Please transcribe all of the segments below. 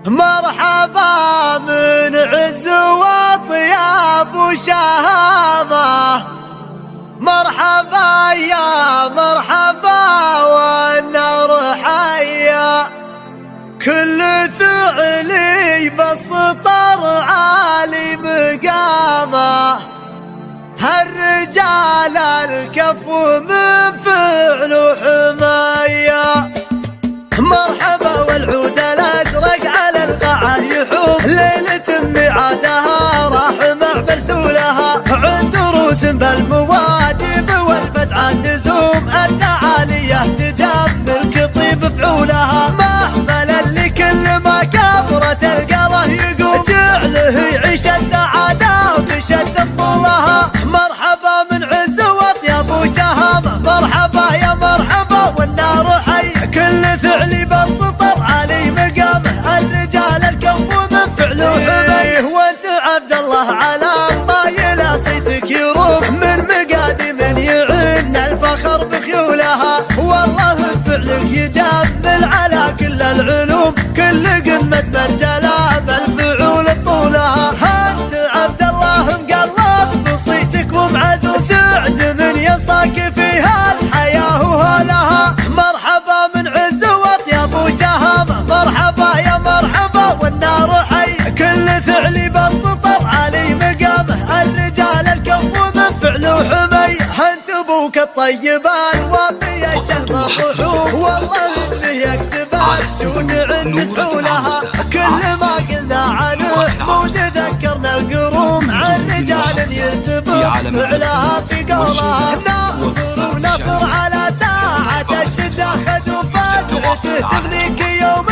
مرحبا من عز وطياب وشهامة، مرحبا يا مرحبا والنار حيا، كل ثعلي بالسطر عالي مقامه، هالرجال الكفو من فعل حمايا. مرحبا والعود الازرق على القاعه يحوم، ليله ميعادها راح مع برسولها، عند دروس بالمواجب والفزعه تزوم، التعاليه تجمل كطيب فعولها، محفلا لكل ما كبرت القله يقوم، جعله يعيش السعاده بشد فصولها. مرحبا من عز وطياب وشهامه، مرحبا يا مرحبا والنار حي، كل ثعلي بالسطر علي مقامه، الرجال الكفو من فعله حميه، وانت عبد الله على طايله صيتك يروم، من مقادم يعن الفخر بخيولها، والله فعلك يجمل على كل العلوم، كل قمه مرجله بالفعول طولها، انت عبد الله مقلط بصيتك ومعزوم، سعد من ينصاك فيها الحياه وهلها. مرحبا من عز وطياب وشهامه، مرحبا يا مرحبا والنار حي، كل ثعلي بالسطر علي مقامه، الرجال الكفو من فعله حمي، انت ابوك الطيبان وفي الشهر الرحوم، والله اسمه يكسبان شون عند سحولها، كل ما قلنا عنه حمود ذكرنا القروم، عن رجال يرتبط فعلها في قولها، ناصر ونصر على ساعة الشدة خدوا فازعته، تغنيك يوم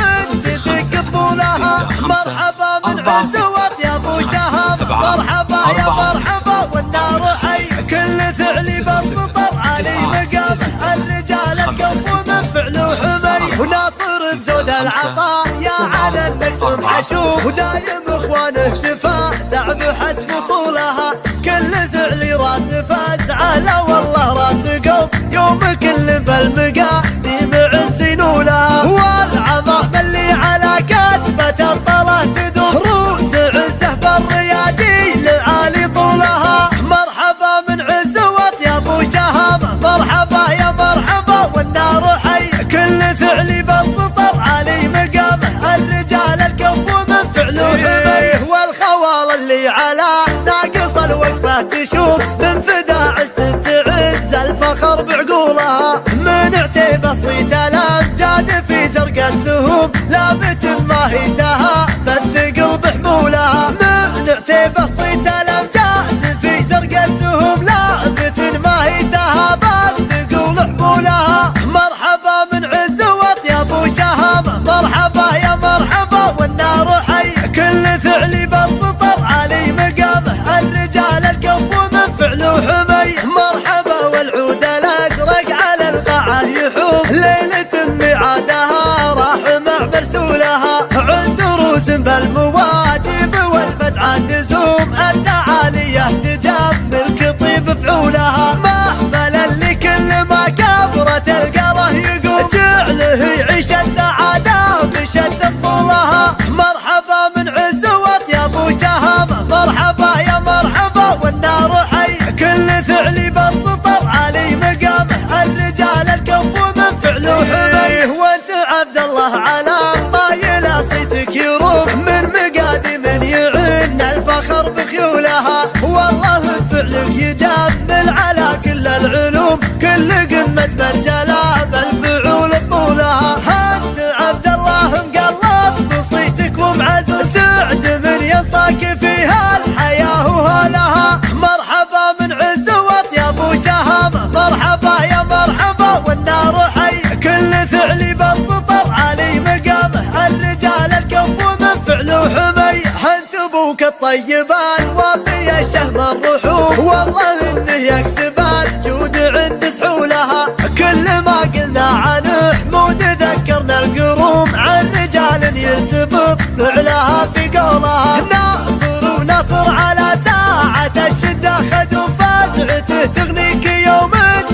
تدق طولها. مرحبا من عز وطياب وشهامة، مرحبا يا مرحبا والنار حي، كل ثعلي بالسطر علي مقامه، الرجال الكفو من فعله حمي، وناصر بزود العطاء يا على النقص محشوم، ودايم اخوانه تفا سعب حسب وصولها، كل ثعلي راس فزعه لا والله راس قوم، يوم كل بالمقاديم عزين ولها، والعظام اللي على كسبة الطلة تدوم، روس عزه بالرياجيل عالي طولها. مرحبا من عز وطياب وشهامه، مرحبا يا مرحبا والنار حي، كل ثعلي بالسطر علي مقامه، الرجال الكفو من فعله حميه، والخوال اللي على ناقص الوقفه تشوف، من فدا عزت تعز الفخر بعقولها، من عتيب صيت الامجاد في زرق السهوم، لابت ماهيتها بالثقل بحمولها، من عتيب صيت الامجاد في زرق السهوم، لابت ماهيتها بالثقل حمولها. مرحبا من عز وطياب وشهامه، مرحبا يا مرحبا والنار حي، كل ثعلي بالسطر علي مقامه، الرجال الكفو من فعله حمي. مرحبا والعود الازرق على القاعه يحوم، ليله ميعادها راح مع برسولها، عند دروس بالمواجب والفزعه تزوم، التعاليه تجمل كطيب فعولها، محفلا لكل ما كبرت القله يقوم، جعله يعيش السعاده بشد فصولها. مرحبا من عز وطياب وشهامه، مرحبا يا مرحبا والنار حي، كل ثعلي بالسطر علي مقامه، الرجال الكفو من فعله حمي، وانت عبد الله على طايله صيتك يروم، من مقادم يعن الفخر بخيولها، والله فعلك يجمل على كل العلوم، كل قمه مرجله بالفعول طولها، انت عبد الله مقلط بصيتك ومعزوم، سعد من ينصاك فيها الحياه وهلها. مرحبا من عز وطياب وشهامه، مرحبا يا مرحبا والنار حي، كل ثعلي بالسطر علي مقامه، الرجال الكفو من فعله حمي، انت ابوك الطيبان وفي الشهر الرحوم، والله انه يكسبان جود عند سحولها، كل ما قلنا عنه حمود ذكرنا القروم، عن رجال يرتبط فعلها في قولها، ناصر ونصر على ساعة الشدة خدوا فازعته، تغنيك يوم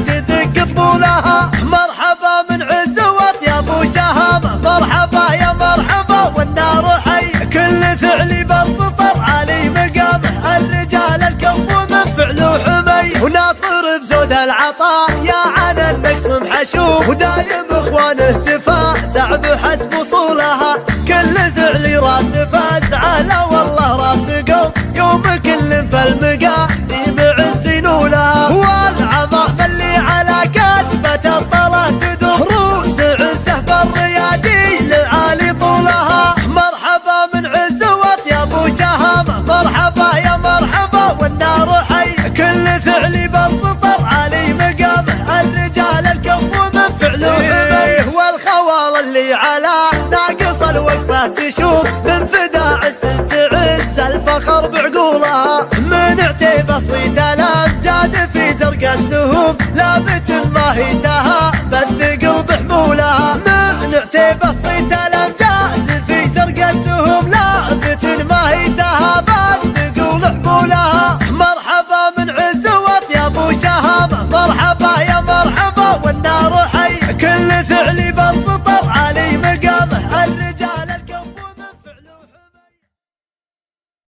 تدق طبولها. مرحبا من عز وطياب وشهامة، مرحبا يا مرحبا والنار وناصر بزود العطاء يا عن النقص محشوم، ودايم اخوانه تفاسع بحسب وصولها، كل ذعلي راس فاسعه لا والله راس قوم، يوم كل فالمقاديم عزين ولها، والعظام اللي على كاسبة الطلا تدوم، روس عزه بالريادي لعالي طولها، مرحبا من عز واطيب وشهامه، مرحبا يا مرحبا والنار حي، كل فعلي بالسطر علي مقامه، الرجال الكف من فعله والخوال اللي على ناقص الوقفه تشوف، من فدا عز تعز الفخر بعقول